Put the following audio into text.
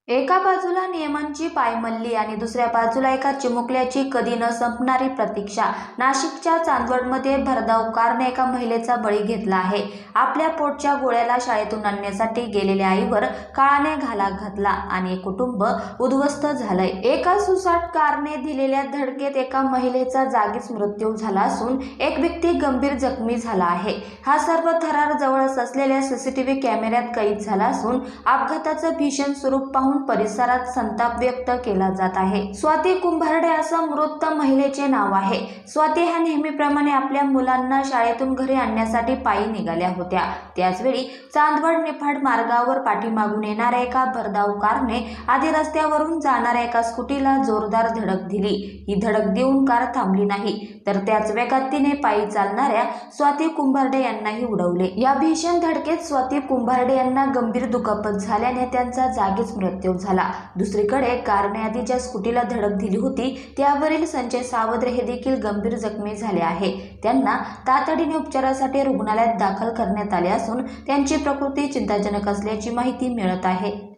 एका बाजूला नियमांची पायमल्ली आणि दुसऱ्या बाजूला एका चिमुकल्याची कधी न संपणारी प्रतीक्षा। नाशिकच्या चांदवडमध्ये भरधाव कारने एका महिलेचा बळी घेतला आहे। आपल्या पोटच्या गोळ्याला शाळेतून आणण्यासाठी गेलेल्या आईवर काळाने घाला घातला आणि एक कुटुंब उद्ध्वस्त झालंय। एका सुसाट कारने दिलेल्या धडकेत एका महिलेचा जागीच मृत्यू झाला असून एक व्यक्ती गंभीर जखमी झाला आहे। हा सर्व थरार जवळच असलेल्या सीसीटीव्ही कॅमेऱ्यात कैद झाला असून अपघाताचं भीषण स्वरूप पाहून परिसरात संताप व्यक्त केला जात आहे। स्वाती कुंभारडे असं मृत महिलेचे नाव आहे। स्वाती ह्या नेहमीप्रमाणे आपल्या मुलांना शाळेतून घरी आणण्यासाठी पायी निघाल्या होत्या। त्याचवेळी चांदवड निफाड मार्गावर पाठीमागून येणाऱ्या एका भरधाव कारने आधी रस्त्यावरून जाणाऱ्या एका स्कूटीला जोरदार धडक दिली। ही धडक देऊन कार थांबली नाही तर त्याच वेगात तिने पायी चालणाऱ्या स्वाती कुंभारडे यांनाही उडवले। या भीषण धडकेत स्वाती कुंभारडे यांना गंभीर दुखापत झाल्याने त्यांचा जागीच मृत्यू झाला। दुसरीकडे कारने आधी ज्या स्कूटीला धडक दिली होती त्यावरील संजय सावद्रे हे देखील गंभीर जखमी झाले आहे। त्यांना तातडीने उपचारासाठी रुग्णालयात दाखल करण्यात आले असून त्यांची प्रकृती चिंताजनक असल्याची माहिती मिळत आहे।